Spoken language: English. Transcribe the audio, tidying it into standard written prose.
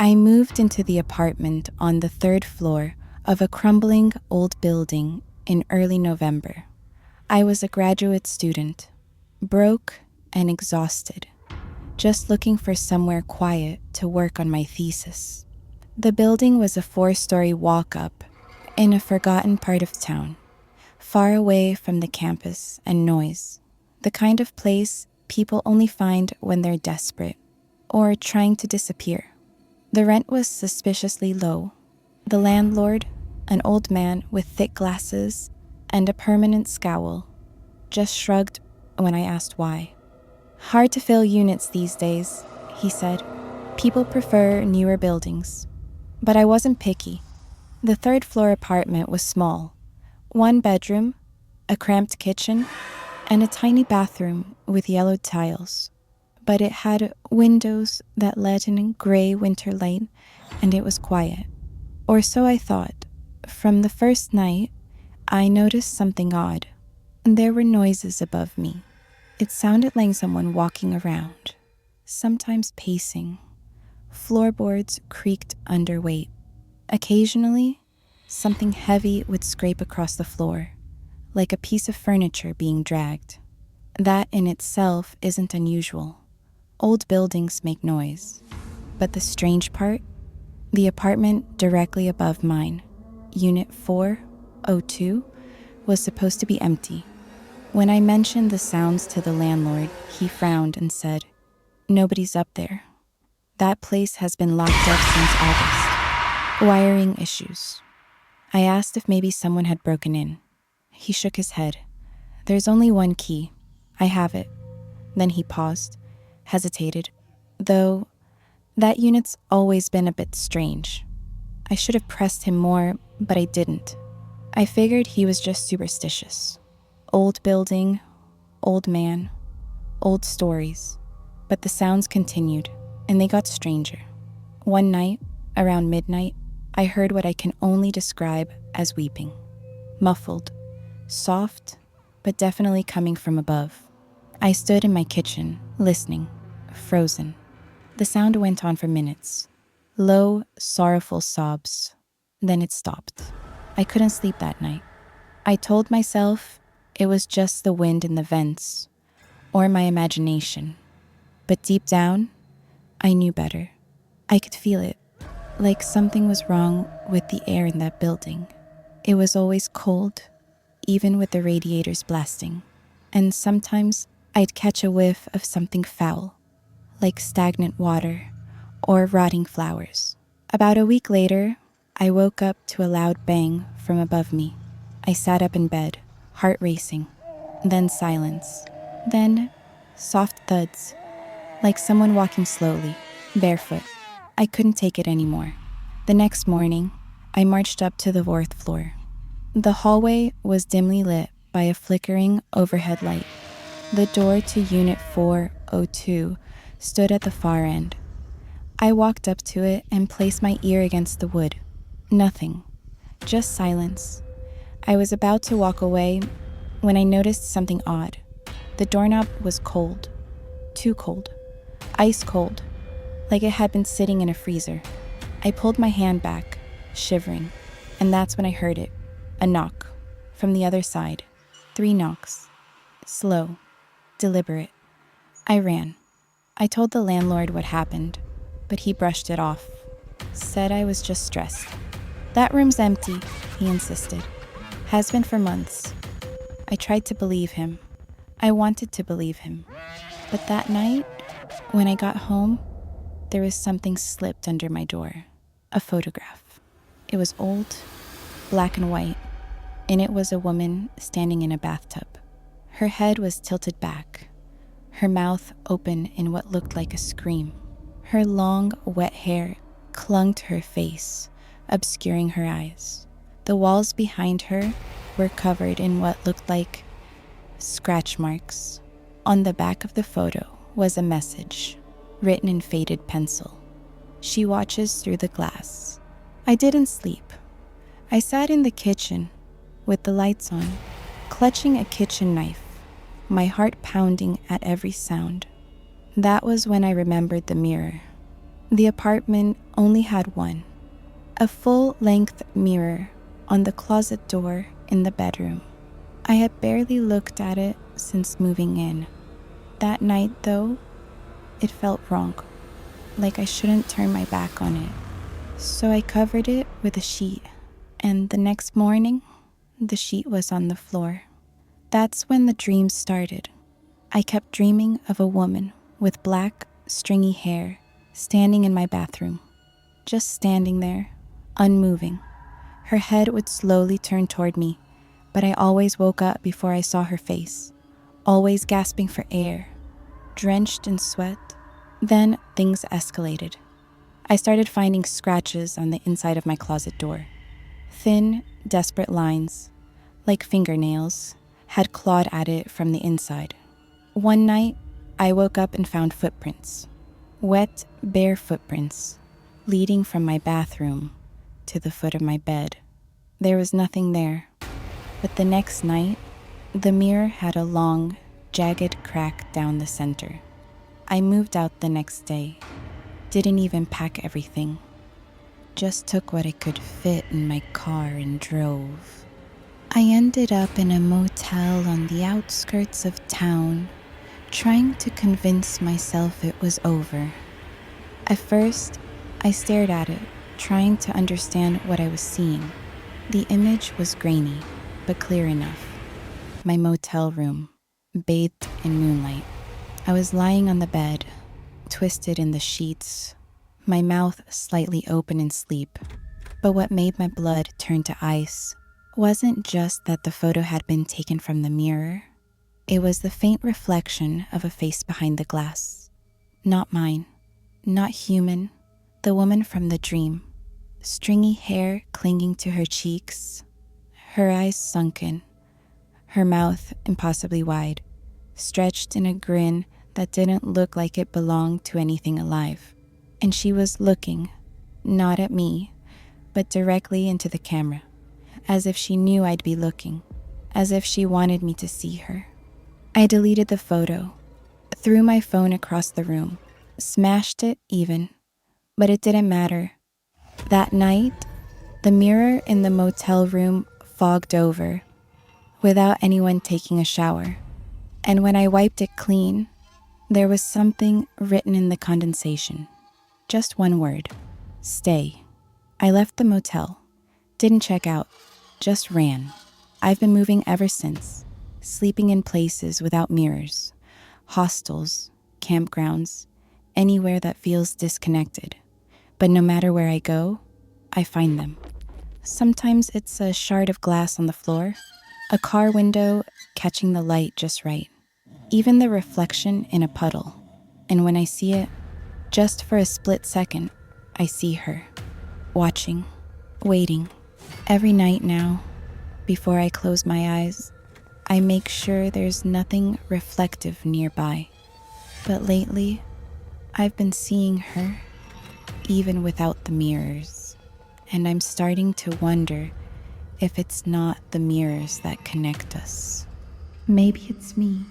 I moved into the apartment on the third floor of a crumbling old building in early November. I was a graduate student, broke and exhausted, just looking for somewhere quiet to work on my thesis. The building was a 4-story walk-up in a forgotten part of town, far away from the campus and noise, the kind of place people only find when they're desperate or trying to disappear. The rent was suspiciously low. The landlord, an old man with thick glasses and a permanent scowl, just shrugged when I asked why. "Hard to fill units these days," he said. "People prefer newer buildings." But I wasn't picky. The third-floor apartment was small. 1 bedroom, a cramped kitchen, and a tiny bathroom with yellowed tiles. But it had windows that let in gray winter light, and it was quiet. Or so I thought. From the first night, I noticed something odd. There were noises above me. It sounded like someone walking around, sometimes pacing. Floorboards creaked under weight. Occasionally, something heavy would scrape across the floor, like a piece of furniture being dragged. That in itself isn't unusual. Old buildings make noise. But the strange part? The apartment directly above mine, Unit 402, was supposed to be empty. When I mentioned the sounds to the landlord, he frowned and said, "Nobody's up there. That place has been locked up since August. Wiring issues." I asked if maybe someone had broken in. He shook his head. "There's only one key. I have it." Then he paused, hesitated, though that unit's always been a bit strange. I should have pressed him more, but I didn't. I figured he was just superstitious. Old building, old man, old stories. But the sounds continued, and they got stranger. One night, around midnight, I heard what I can only describe as weeping. Muffled, soft, but definitely coming from above. I stood in my kitchen, listening, frozen. The sound went on for minutes. Low, sorrowful sobs. Then it stopped. I couldn't sleep that night. I told myself it was just the wind in the vents, or my imagination. But deep down, I knew better. I could feel it, like something was wrong with the air in that building. It was always cold, even with the radiators blasting. And sometimes I'd catch a whiff of something foul, like stagnant water or rotting flowers. About a week later, I woke up to a loud bang from above me. I sat up in bed, heart racing. Then silence. Then soft thuds, like someone walking slowly, barefoot. I couldn't take it anymore. The next morning, I marched up to the 4th floor. The hallway was dimly lit by a flickering overhead light. The door to Unit 402 stood at the far end. I walked up to it and placed my ear against the wood. Nothing. Just silence. I was about to walk away when I noticed something odd. The doorknob was cold. Too cold. Ice cold. Like it had been sitting in a freezer. I pulled my hand back, shivering, and that's when I heard it. A knock. From the other side. 3 knocks. Slow. Deliberate. I ran. I told the landlord what happened, but he brushed it off. Said I was just stressed. "That room's empty," he insisted. "Has been for months." I tried to believe him. I wanted to believe him. But that night, when I got home, there was something slipped under my door. A photograph. It was old, black and white. In it was a woman standing in a bathtub. Her head was tilted back, her mouth open in what looked like a scream. Her long, wet hair clung to her face, obscuring her eyes. The walls behind her were covered in what looked like scratch marks. On the back of the photo was a message, written in faded pencil. "She watches through the glass." I didn't sleep. I sat in the kitchen with the lights on, clutching a kitchen knife, my heart pounding at every sound. That was when I remembered the mirror. The apartment only had one, a full-length mirror on the closet door in the bedroom. I had barely looked at it since moving in. That night, though, it felt wrong, like I shouldn't turn my back on it. So I covered it with a sheet, and the next morning, the sheet was on the floor. That's when the dreams started. I kept dreaming of a woman with black, stringy hair standing in my bathroom, just standing there, unmoving. Her head would slowly turn toward me, but I always woke up before I saw her face, always gasping for air, drenched in sweat. Then things escalated. I started finding scratches on the inside of my closet door. Thin, desperate lines, like fingernails, had clawed at it from the inside. One night, I woke up and found footprints. Wet, bare footprints, leading from my bathroom to the foot of my bed. There was nothing there. But the next night, the mirror had a long, jagged crack down the center. I moved out the next day. Didn't even pack everything. Just took what I could fit in my car and drove. I ended up in a motel on the outskirts of town, trying to convince myself it was over. At first, I stared at it, trying to understand what I was seeing. The image was grainy, but clear enough. My motel room, bathed in moonlight. I was lying on the bed, twisted in the sheets, my mouth slightly open in sleep. But what made my blood turn to ice wasn't just that the photo had been taken from the mirror. It was the faint reflection of a face behind the glass. Not mine, not human, the woman from the dream. Stringy hair clinging to her cheeks, her eyes sunken, her mouth impossibly wide, stretched in a grin that didn't look like it belonged to anything alive. And she was looking, not at me, but directly into the camera, as if she knew I'd be looking, as if she wanted me to see her. I deleted the photo, threw my phone across the room, smashed it even, but it didn't matter. That night, the mirror in the motel room fogged over, without anyone taking a shower. And when I wiped it clean, there was something written in the condensation. Just one word: stay. I left the motel, didn't check out, just ran. I've been moving ever since, sleeping in places without mirrors, hostels, campgrounds, anywhere that feels disconnected. But no matter where I go, I find them. Sometimes it's a shard of glass on the floor, a car window catching the light just right, even the reflection in a puddle. And when I see it, just for a split second, I see her, watching, waiting. Every night now, before I close my eyes, I make sure there's nothing reflective nearby. But lately, I've been seeing her, even without the mirrors. And I'm starting to wonder if it's not the mirrors that connect us. Maybe it's me.